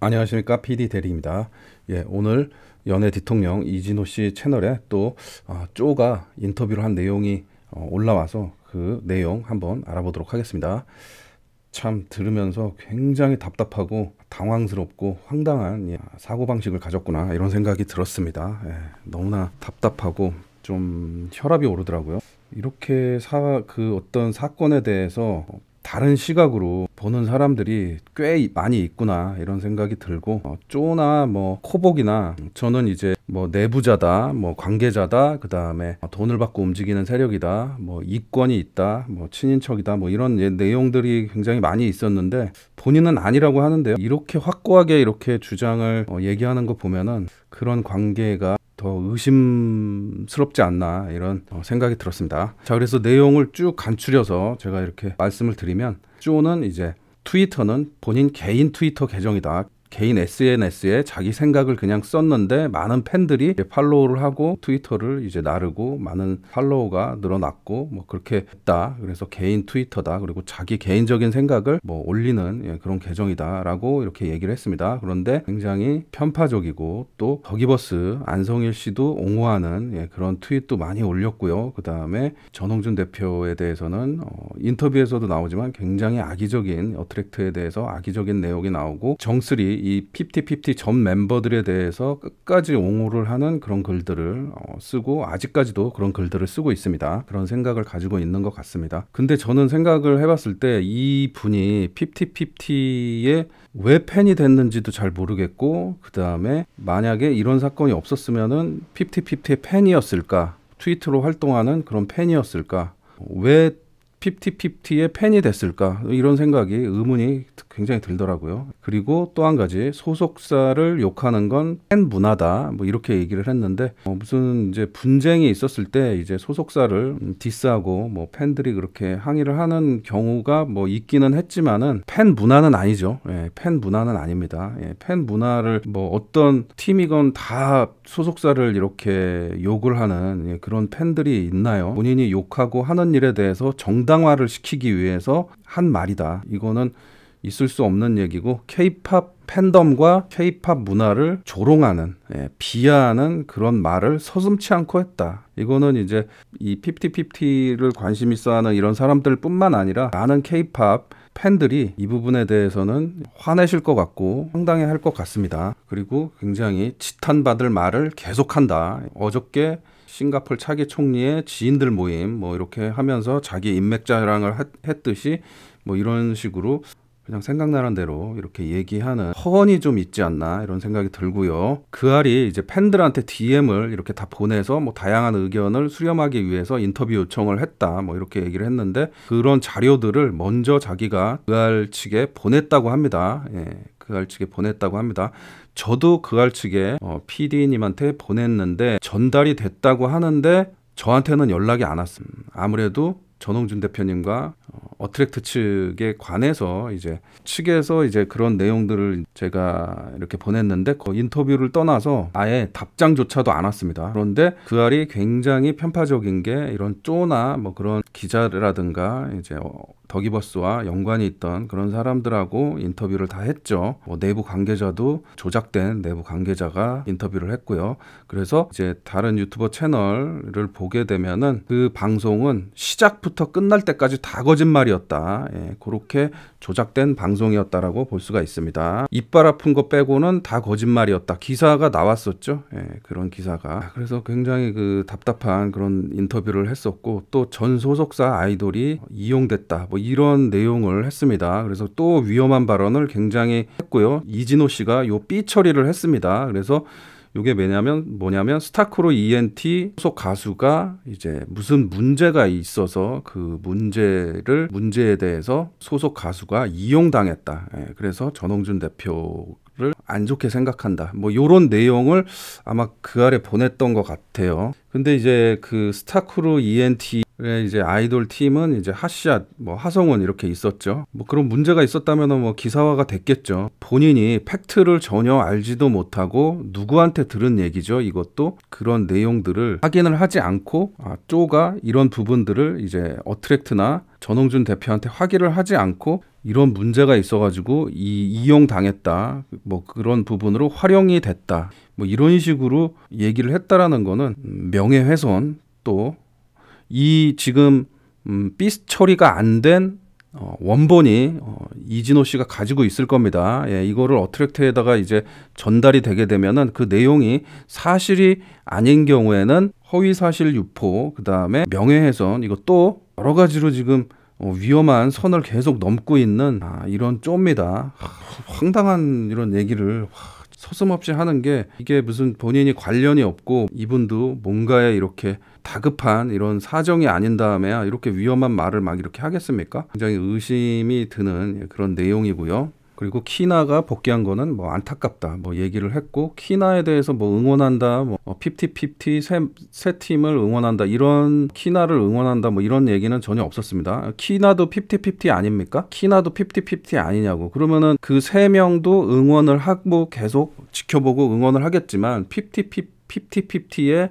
안녕하십니까, PD 대리입니다. 예, 오늘 연예 대통령 이진호 씨 채널에 또 쪼가 인터뷰를 한 내용이 올라와서 그 내용 한번 알아보도록 하겠습니다. 참 들으면서 굉장히 답답하고 당황스럽고 황당한 사고방식을 가졌구나 이런 생각이 들었습니다. 예, 너무나 답답하고 좀 혈압이 오르더라고요. 이렇게 그 어떤 사건에 대해서 다른 시각으로 보는 사람들이 꽤 많이 있구나 이런 생각이 들고, 쪼나 뭐 코복이나 저는 이제 뭐 내부자다, 뭐 관계자다, 그 다음에 돈을 받고 움직이는 세력이다, 뭐 이권이 있다, 뭐 친인척이다, 뭐 이런 내용들이 굉장히 많이 있었는데 본인은 아니라고 하는데요. 이렇게 확고하게 이렇게 주장을 얘기하는 거 보면은 그런 관계가 더 의심스럽지 않나 이런 생각이 들었습니다. 자, 그래서 내용을 쭉 간추려서 제가 이렇게 말씀을 드리면, 쪼는 이제 트위터는 본인 개인 트위터 계정이다. 개인 SNS에 자기 생각을 그냥 썼는데 많은 팬들이 팔로우를 하고 트위터를 이제 나르고 많은 팔로워가 늘어났고 뭐 그렇게 했다. 그래서 개인 트위터다. 그리고 자기 개인적인 생각을 뭐 올리는 그런 계정이다라고 이렇게 얘기를 했습니다. 그런데 굉장히 편파적이고 또 더기버스 안성일 씨도 옹호하는 그런 트윗도 많이 올렸고요. 그 다음에 전홍준 대표에 대해서는 인터뷰에서도 나오지만 굉장히 악의적인 어트랙트에 대해서 악의적인 내용이 나오고, 정쓰리 이 50-50 전 멤버들에 대해서 끝까지 옹호를 하는 그런 글들을 쓰고 아직까지도 그런 글들을 쓰고 있습니다. 그런 생각을 가지고 있는 것 같습니다. 근데 저는 생각을 해봤을 때 이 분이 50-50에 왜 팬이 됐는지도 잘 모르겠고, 그 다음에 만약에 이런 사건이 없었으면은 50-50의 팬이었을까, 트위터로 활동하는 그런 팬이었을까, 왜 50-50의 팬이 됐을까, 이런 생각이 의문이 굉장히 들더라고요. 그리고 또 한 가지, 소속사를 욕하는 건 팬 문화다 뭐 이렇게 얘기를 했는데, 무슨 이제 분쟁이 있었을 때 이제 소속사를 디스하고 뭐 팬들이 그렇게 항의를 하는 경우가 뭐 있기는 했지만은 팬 문화는 아니죠. 팬 문화는 아닙니다. 팬 문화를 뭐 어떤 팀이건 다 소속사를 이렇게 욕을 하는 그런 팬들이 있나요? 본인이 욕하고 하는 일에 대해서 정당화를 시키기 위해서 한 말이다. 이거는 있을 수 없는 얘기고, K-팝 팬덤과 K-팝 문화를 조롱하는, 비하하는 그런 말을 서슴지 않고 했다. 이거는 이제 이 50-50를 관심 있어 하는 이런 사람들 뿐만 아니라 많은 K-팝 팬들이 이 부분에 대해서는 화내실 것 같고 황당해 할 것 같습니다. 그리고 굉장히 지탄받을 말을 계속한다. 어저께 싱가포르 차기 총리의 지인들 모임 뭐 이렇게 하면서 자기 인맥 자랑을 했듯이 뭐 이런 식으로 그냥 생각나는 대로 이렇게 얘기하는 허언이 좀 있지 않나 이런 생각이 들고요. 그 알이 이제 팬들한테 DM을 이렇게 다 보내서 뭐 다양한 의견을 수렴하기 위해서 인터뷰 요청을 했다 뭐 이렇게 얘기를 했는데, 그런 자료들을 먼저 자기가 그 알 측에 보냈다고 합니다. 그 알 측에 보냈다고 합니다. 저도 그 알 측에 PD님한테 보냈는데 전달이 됐다고 하는데 저한테는 연락이 안 왔습니다. 아무래도 전홍준 대표님과 어트랙트 측에 관해서 이제 측에서 이제 그런 내용들을 제가 이렇게 보냈는데 그 인터뷰를 떠나서 아예 답장조차도 안 왔습니다. 그런데 그 알이 굉장히 편파적인 게, 이런 쪼나 뭐 그런 기자라든가 이제 더기버스와 연관이 있던 그런 사람들하고 인터뷰를 다 했죠. 뭐 내부 관계자도 조작된 내부 관계자가 인터뷰를 했고요. 그래서 이제 다른 유튜버 채널을 보게 되면은 그 방송은 시작부터 끝날 때까지 다 거짓말이었다. 그렇게 조작된 방송이었다라고 볼 수가 있습니다. 이빨 아픈 거 빼고는 다 거짓말이었다. 기사가 나왔었죠. 그런 기사가. 그래서 굉장히 그 답답한 그런 인터뷰를 했었고, 또 전 소속사 아이돌이 이용됐다. 뭐 이런 내용을 했습니다. 그래서 또 위험한 발언을 굉장히 했고요. 이진호 씨가 요 삐 처리를 했습니다. 그래서 이게 뭐냐면 스타크로 ENT 소속 가수가 이제 무슨 문제가 있어서 그 문제에 대해서 소속 가수가 이용당했다. 그래서 전홍준 대표를 안 좋게 생각한다. 뭐 요런 내용을 아마 그 아래 보냈던 것 같아요. 근데 이제 그 스타크로 ENT 그래 이제 아이돌 팀은 이제 핫샷, 뭐 하성운 이렇게 있었죠. 뭐 그런 문제가 있었다면은 뭐 기사화가 됐겠죠. 본인이 팩트를 전혀 알지도 못하고 누구한테 들은 얘기죠. 이것도 그런 내용들을 확인을 하지 않고 쪼가 이런 부분들을 이제 어트랙트나 전홍준 대표한테 확인을 하지 않고 이런 문제가 있어가지고 이용당했다, 뭐 그런 부분으로 활용이 됐다, 뭐 이런 식으로 얘기를 했다라는 거는 명예훼손, 또 이 지금 삐 처리가 안 된 원본이 이진호 씨가 가지고 있을 겁니다. 예, 이거를 어트랙트에다가 이제 전달이 되게 되면은 그 내용이 사실이 아닌 경우에는 허위 사실 유포, 그 다음에 명예훼손, 이거 또 여러 가지로 지금 위험한 선을 계속 넘고 있는 이런 쪼입니다. 황당한 이런 얘기를 서슴없이 하는 게, 이게 무슨 본인이 관련이 없고 이분도 뭔가에 이렇게 다급한 이런 사정이 아닌 다음에야 이렇게 위험한 말을 막 이렇게 하겠습니까? 굉장히 의심이 드는 그런 내용이고요. 그리고 키나가 복귀한 거는 뭐 안타깝다 뭐 얘기를 했고, 키나에 대해서 뭐 응원한다, 뭐 50-50 세 팀을 응원한다, 이런 키나를 응원한다 뭐 이런 얘기는 전혀 없었습니다. 키나도 50-50 아닙니까? 키나도 50-50 아니냐고. 그러면은 그 세 명도 응원을 하고 계속 지켜보고 응원을 하겠지만 50-50에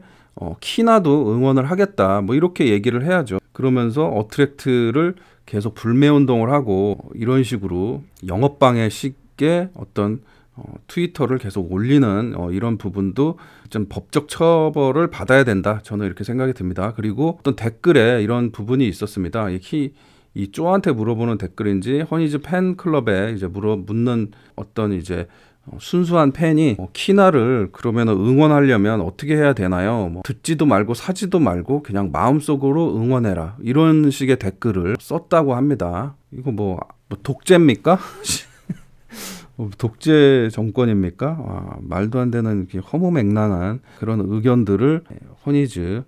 키나도 응원을 하겠다 뭐 이렇게 얘기를 해야죠. 그러면서 어트랙트를 계속 불매운동을 하고 이런 식으로 영업방해식의 어떤 트위터를 계속 올리는 이런 부분도 좀 법적 처벌을 받아야 된다, 저는 이렇게 생각이 듭니다. 그리고 어떤 댓글에 이런 부분이 있었습니다. 이 쪼한테 물어보는 댓글인지 허니즈 팬클럽에 이제 묻는 어떤 이제 순수한 팬이 키나를 그러면 응원하려면 어떻게 해야 되나요? 뭐 듣지도 말고 사지도 말고 그냥 마음속으로 응원해라, 이런 식의 댓글을 썼다고 합니다. 이거 뭐 독재입니까? 독재 정권입니까? 말도 안 되는 허무맹랑한 그런 의견들을 허니즈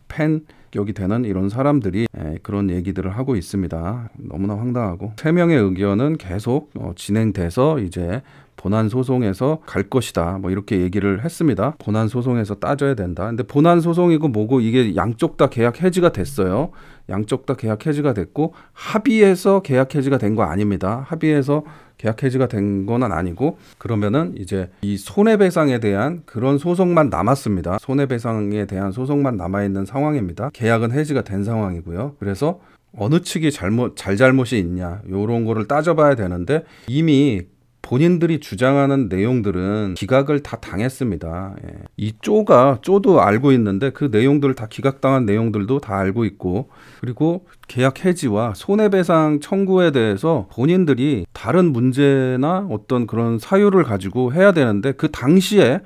팬 여기 되는 이런 사람들이 그런 얘기들을 하고 있습니다. 너무나 황당하고, 3명의 의견은 계속 진행돼서 이제 본안 소송에서 갈 것이다 뭐 이렇게 얘기를 했습니다. 본안 소송에서 따져야 된다. 근데 본안 소송이고 뭐고 이게 양쪽 다 계약 해지가 됐어요. 양쪽 다 계약 해지가 됐고 합의해서 계약 해지가 된 거 아닙니다. 합의해서 계약 해지가 된 건 아니고, 그러면은 이제 이 손해배상에 대한 그런 소송만 남았습니다. 손해배상에 대한 소송만 남아있는 상황입니다. 계약은 해지가 된 상황이고요. 그래서 어느 측이 잘못이 있냐, 요런 거를 따져봐야 되는데, 이미 본인들이 주장하는 내용들은 기각을 다 당했습니다. 예. 이 쪼도 알고 있는데 그 내용들을 다 기각당한 내용들도 다 알고 있고, 그리고 계약 해지와 손해배상 청구에 대해서 본인들이 다른 문제나 어떤 그런 사유를 가지고 해야 되는데, 그 당시에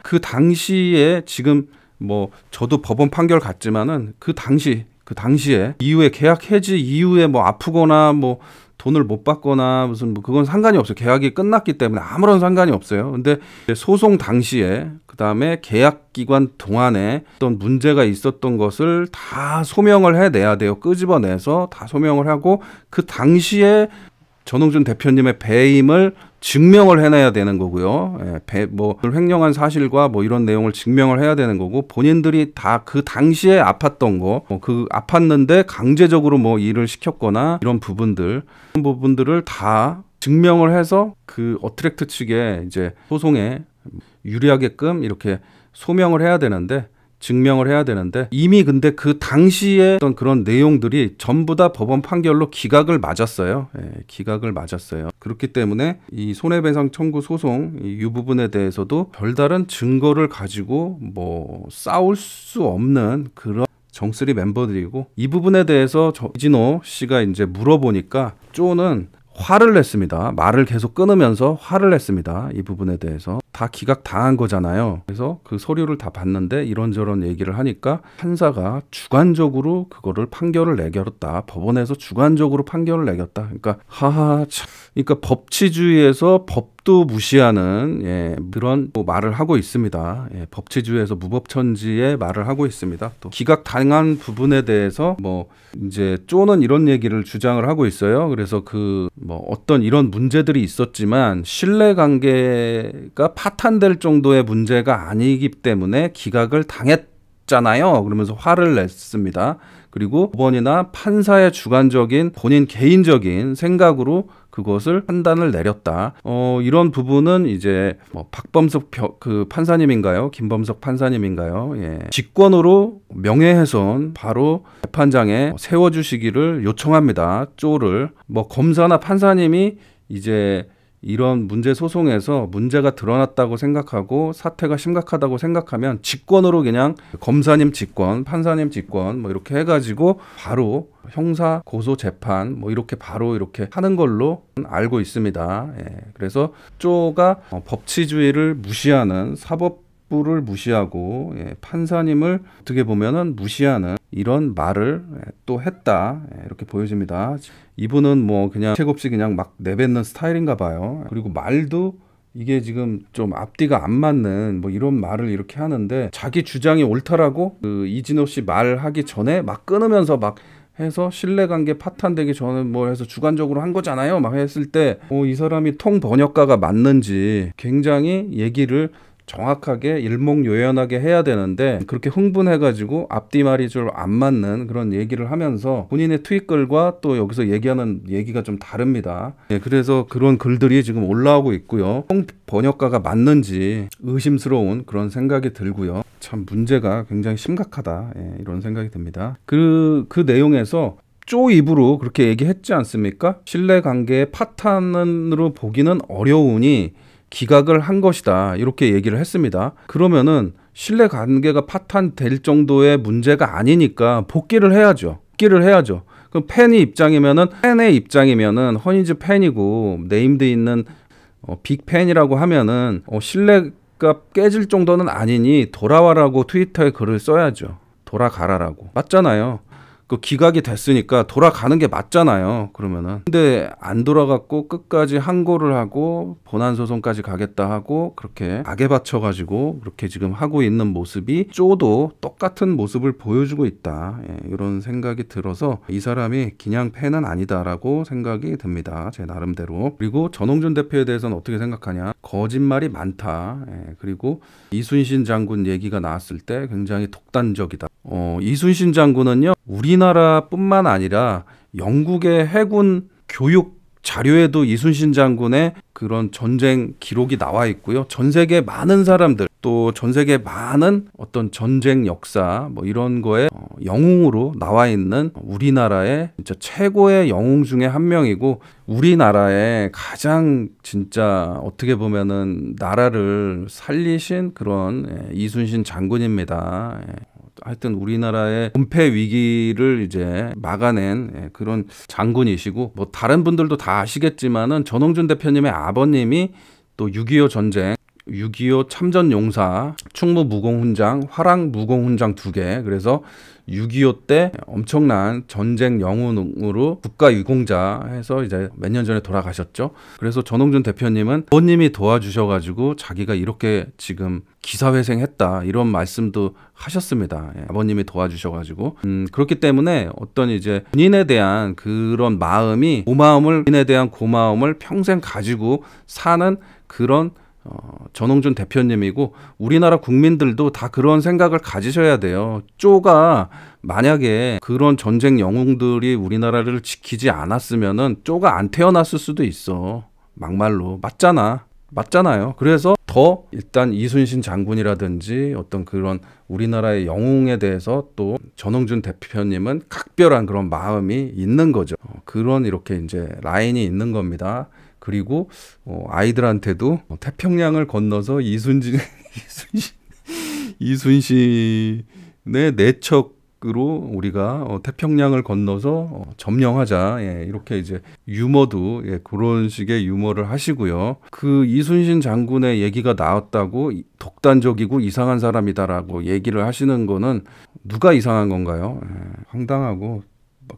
지금 뭐 저도 법원 판결 갔지만은 그 당시에 이후에 계약 해지 이후에 뭐 아프거나 뭐 돈을 못 받거나 무슨 뭐 그건 상관이 없어요. 계약이 끝났기 때문에 아무런 상관이 없어요. 근데 소송 당시에, 그 다음에 계약 기간 동안에 어떤 문제가 있었던 것을 다 소명을 해내야 돼요. 끄집어내서 다 소명을 하고 그 당시에 전홍준 대표님의 배임을 증명을 해내야 되는 거고요. 뭐 횡령한 사실과 뭐 이런 내용을 증명을 해야 되는 거고, 본인들이 다 그 당시에 아팠던 거, 그 아팠는데 강제적으로 뭐 일을 시켰거나 이런 부분들을 다 증명을 해서 그 어트랙트 측에 이제 소송에 유리하게끔 이렇게 소명을 해야 되는데, 증명을 해야 되는데, 이미 근데 그 당시에 어떤 그런 내용들이 전부 다 법원 판결로 기각을 맞았어요. 기각을 맞았어요. 그렇기 때문에 이 손해배상 청구 소송 이 부분에 대해서도 별다른 증거를 가지고 뭐 싸울 수 없는 그런 정쓰리 멤버들이고, 이 부분에 대해서 이진호 씨가 이제 물어보니까 쪼는 화를 냈습니다. 말을 계속 끊으면서 화를 냈습니다. 이 부분에 대해서 다 기각 당한 거잖아요. 그래서 그 서류를 다 봤는데 이런저런 얘기를 하니까 판사가 주관적으로 그거를 판결을 내렸다. 법원에서 주관적으로 판결을 내렸다. 그러니까 그러니까 법치주의에서 법도 무시하는 그런 말을 하고 있습니다. 법치주의에서 무법천지의 말을 하고 있습니다. 또 기각 당한 부분에 대해서 뭐 이제 쪼는 이런 얘기를 주장을 하고 있어요. 그래서 그 뭐 어떤 이런 문제들이 있었지만 신뢰관계가 파탄될 정도의 문제가 아니기 때문에 기각을 당했잖아요. 그러면서 화를 냈습니다. 그리고 법원이나 판사의 주관적인 본인 개인적인 생각으로 그것을 판단을 내렸다. 이런 부분은 이제 뭐 박범석 그 판사님인가요? 김범석 판사님인가요? 예. 직권으로 명예훼손 바로 재판장에 세워주시기를 요청합니다. 쪼를 뭐 검사나 판사님이 이제 이런 문제 소송에서 문제가 드러났다고 생각하고 사태가 심각하다고 생각하면 직권으로 그냥 검사님 직권, 판사님 직권 뭐 이렇게 해가지고 바로 형사 고소 재판 뭐 이렇게 바로 이렇게 하는 걸로 알고 있습니다. 예, 그래서 쪼가 법치주의를 무시하는 사법부를 무시하고 판사님을 어떻게 보면은 무시하는 이런 말을 또 했다 이렇게 보여집니다. 이분은 뭐 그냥 책 없이 그냥 막 내뱉는 스타일인가 봐요. 그리고 말도 이게 지금 좀 앞뒤가 안 맞는 뭐 이런 말을 이렇게 하는데 자기 주장이 옳다라고 그 이진호 씨 말하기 전에 막 끊으면서 막 해서 신뢰관계 파탄되기 전에 뭐 해서 주관적으로 한 거잖아요 막 했을 때 이 사람이 통 번역가가 맞는지 굉장히 얘기를 정확하게 일목요연하게 해야 되는데 그렇게 흥분해가지고 앞뒤말이 좀 안 맞는 그런 얘기를 하면서 본인의 트윗글과 또 여기서 얘기하는 얘기가 좀 다릅니다. 예, 그래서 그런 글들이 지금 올라오고 있고요. 번역가가 맞는지 의심스러운 그런 생각이 들고요. 참 문제가 굉장히 심각하다 이런 생각이 듭니다. 그 내용에서 쪼 입으로 그렇게 얘기했지 않습니까? 신뢰관계의 파탄으로 보기는 어려우니 기각을 한 것이다 이렇게 얘기를 했습니다. 그러면은 신뢰관계가 파탄될 정도의 문제가 아니니까 복귀를 해야죠. 그럼 팬의 입장이면은 허니즈 팬이고 네임드 있는 빅팬이라고 하면은 신뢰가 깨질 정도는 아니니 돌아와라고 트위터에 글을 써야죠. 돌아가라라고. 맞잖아요. 그 기각이 됐으니까 돌아가는 게 맞잖아요. 그러면은. 근데 안 돌아갔고 끝까지 항고를 하고 본안 소송까지 가겠다 하고 그렇게 악에 받쳐가지고 그렇게 지금 하고 있는 모습이 쪼도 똑같은 모습을 보여주고 있다. 이런 생각이 들어서 이 사람이 그냥 팬은 아니다라고 생각이 듭니다. 제 나름대로. 그리고 전홍준 대표에 대해서는 어떻게 생각하냐? 거짓말이 많다. 그리고 이순신 장군 얘기가 나왔을 때 굉장히 독단적이다. 이순신 장군은요, 우리나라뿐만 아니라 영국의 해군 교육 자료에도 이순신 장군의 그런 전쟁 기록이 나와 있고요. 전 세계 많은 사람들, 또 전 세계 많은 어떤 전쟁 역사, 뭐 이런 거에 영웅으로 나와 있는 우리나라의 진짜 최고의 영웅 중에 한 명이고, 우리나라의 가장 진짜 어떻게 보면은 나라를 살리신 그런 이순신 장군입니다. 하여튼 우리나라의 은폐 위기를 이제 막아낸 그런 장군이시고, 뭐 다른 분들도 다 아시겠지만은 전홍준 대표님의 아버님이 또 6.25 전쟁, 6.25 참전용사, 충무무공훈장, 화랑무공훈장 2개, 그래서 6.25 때 엄청난 전쟁 영웅으로 국가유공자 해서 이제 몇 년 전에 돌아가셨죠. 그래서 전홍준 대표님은 아버님이 도와주셔가지고 자기가 이렇게 지금 기사회생했다 이런 말씀도 하셨습니다. 아버님이 도와주셔가지고 그렇기 때문에 어떤 이제 본인에 대한 그런 마음이 본인에 대한 고마움을 평생 가지고 사는 그런 전홍준 대표님이고, 우리나라 국민들도 다 그런 생각을 가지셔야 돼요. 쪼가 만약에 그런 전쟁 영웅들이 우리나라를 지키지 않았으면은 쪼가 안 태어났을 수도 있어. 막말로. 맞잖아요. 그래서 더 일단 이순신 장군이라든지 어떤 그런 우리나라의 영웅에 대해서 또 전홍준 대표님은 각별한 그런 마음이 있는 거죠. 그런 이렇게 이제 라인이 있는 겁니다. 그리고 아이들한테도 태평양을 건너서 이순신의 내척으로 우리가 태평양을 건너서 점령하자. 이렇게 이제 유머도 그런 식의 유머를 하시고요. 그 이순신 장군의 얘기가 나왔다고 독단적이고 이상한 사람이다라고 얘기를 하시는 거는 누가 이상한 건가요? 황당하고,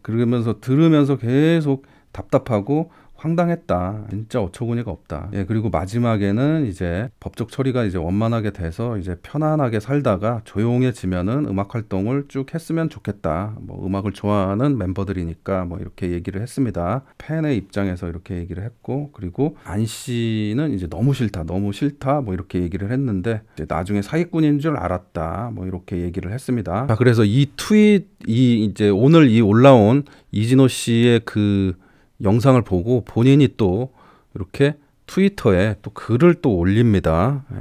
그러면서 들으면서 계속 답답하고 황당했다. 진짜 어처구니가 없다. 예, 그리고 마지막에는 이제 법적 처리가 이제 원만하게 돼서 이제 편안하게 살다가 조용해지면은 음악 활동을 쭉 했으면 좋겠다. 뭐 음악을 좋아하는 멤버들이니까 뭐 이렇게 얘기를 했습니다. 팬의 입장에서 이렇게 얘기를 했고, 그리고 안 씨는 이제 너무 싫다, 너무 싫다, 뭐 이렇게 얘기를 했는데 이제 나중에 사기꾼인 줄 알았다. 뭐 이렇게 얘기를 했습니다. 자, 그래서 이 트윗, 이제 오늘 이 올라온 이진호 씨의 그 영상을 보고 본인이 또 이렇게 트위터에 또 글을 또 올립니다. 예.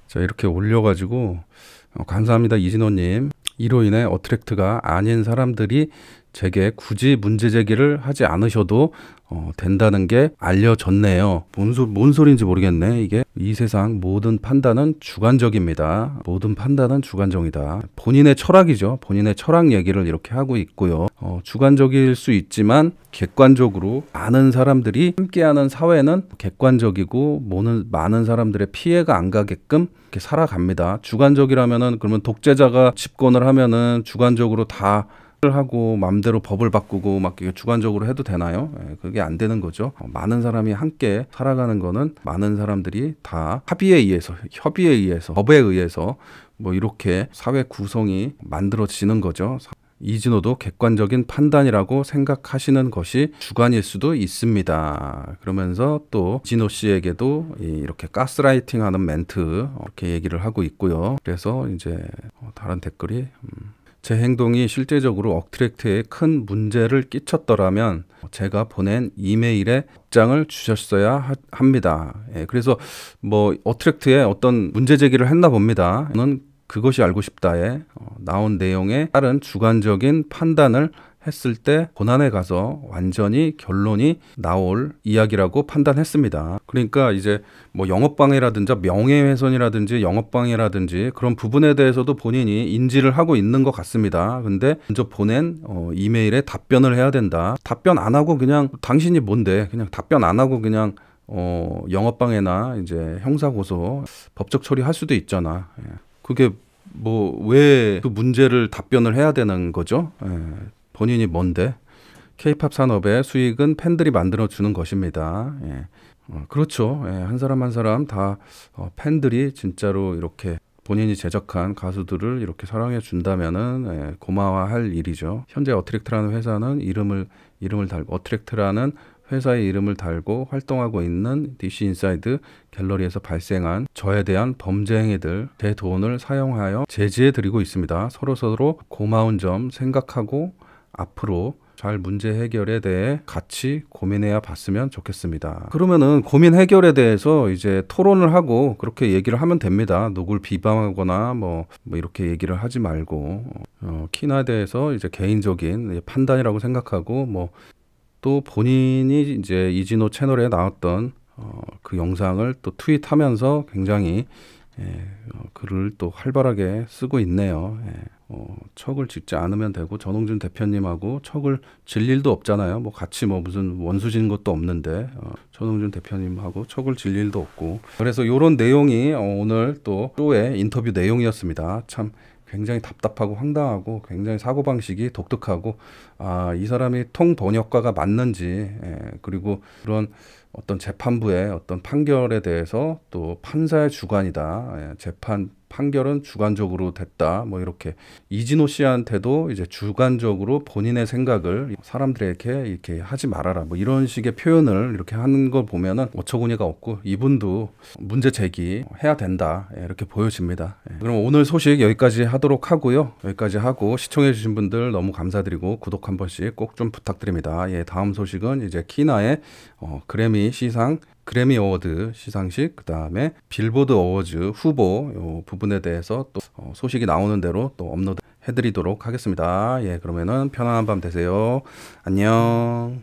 자, 이렇게 올려가지고 감사합니다 이진호님. 이로 인해 어트랙트가 아닌 사람들이 제게 굳이 문제 제기를 하지 않으셔도 된다는 게 알려졌네요. 뭔 소리인지 모르겠네. 이게 이 세상 모든 판단은 주관적입니다. 모든 판단은 주관적이다. 본인의 철학이죠. 본인의 철학 얘기를 이렇게 하고 있고요. 주관적일 수 있지만 객관적으로 많은 사람들이 함께하는 사회는 객관적이고 많은 사람들의 피해가 안 가게끔 이렇게 살아갑니다. 주관적이라면은 그러면 독재자가 집권을 하면은 주관적으로 다 하고 맘대로 법을 바꾸고 막 주관적으로 해도 되나요? 예, 그게 안 되는 거죠. 많은 사람이 함께 살아가는 거는 많은 사람들이 다 협의에 의해서 법에 의해서 뭐 이렇게 사회 구성이 만들어지는 거죠. 이진호도 객관적인 판단이라고 생각하시는 것이 주관일 수도 있습니다. 그러면서 또 이진호 씨에게도 이렇게 가스라이팅하는 멘트 이렇게 얘기를 하고 있고요. 그래서 이제 다른 댓글이 제 행동이 실제적으로 어트랙트에 큰 문제를 끼쳤더라면 제가 보낸 이메일에 답장을 주셨어야 합니다. 예, 그래서 뭐 어트랙트에 어떤 문제 제기를 했나 봅니다. 저는 그것이 알고 싶다에 나온 내용에 따른 주관적인 판단을 했을 때 본안에 가서 완전히 결론이 나올 이야기라고 판단했습니다. 그러니까 이제 뭐 영업방해라든지 명예훼손이라든지 영업방해라든지 그런 부분에 대해서도 본인이 인지를 하고 있는 것 같습니다. 근데 먼저 보낸 이메일에 답변을 해야 된다. 답변 안 하고 그냥 당신이 뭔데 그냥 답변 안 하고 그냥 영업방해나 이제 형사고소 법적 처리할 수도 있잖아. 예. 그게 뭐 왜 그 문제를 답변을 해야 되는 거죠? 예. 본인이 뭔데? K-팝 산업의 수익은 팬들이 만들어주는 것입니다. 예. 그렇죠. 예. 한 사람 한 사람 다 팬들이 진짜로 이렇게 본인이 제작한 가수들을 이렇게 사랑해 준다면은 고마워할 일이죠. 현재 어트랙트라는 회사는 이름을 달고 어트랙트라는 회사의 이름을 달고 활동하고 있는 DC 인사이드 갤러리에서 발생한 저에 대한 범죄 행위들 제 돈을 사용하여 제지해 드리고 있습니다. 서로 고마운 점 생각하고 앞으로 잘 문제 해결에 대해 같이 고민해야 봤으면 좋겠습니다. 그러면은 고민 해결에 대해서 이제 토론을 하고 그렇게 얘기를 하면 됩니다. 누굴 비방하거나 뭐 이렇게 얘기를 하지 말고 키나에 대해서 이제 개인적인 판단이라고 생각하고 뭐 또 본인이 이제 이진호 채널에 나왔던 그 영상을 또 트윗하면서 굉장히 글을 또 활발하게 쓰고 있네요. 척을 짓지 않으면 되고 전홍준 대표님하고 척을 질 일도 없잖아요. 뭐 같이 뭐 무슨 원수진 것도 없는데 전홍준 대표님하고 척을 질 일도 없고 그래서 이런 내용이 오늘 또 쇼의 인터뷰 내용이었습니다. 참 굉장히 답답하고 황당하고 굉장히 사고방식이 독특하고 이 사람이 통번역가가 맞는지 그리고 그런 어떤 재판부의 어떤 판결에 대해서 또 판사의 주관이다. 재판 판결은 주관적으로 됐다. 뭐 이렇게 이진호 씨한테도 이제 주관적으로 본인의 생각을 사람들에게 이렇게 하지 말아라. 뭐 이런 식의 표현을 이렇게 하는 걸 보면은 어처구니가 없고 이분도 문제 제기해야 된다. 이렇게 보여집니다. 그럼 오늘 소식 여기까지 하도록 하고요. 여기까지 하고 시청해 주신 분들 너무 감사드리고 구독 한 번씩 꼭 좀 부탁드립니다. 다음 소식은 이제 키나의 그래미 어워드 시상식, 그 다음에 빌보드 어워즈 후보 요 부분에 대해서 또 소식이 나오는 대로 또 업로드 해드리도록 하겠습니다. 그러면은 편안한 밤 되세요. 안녕.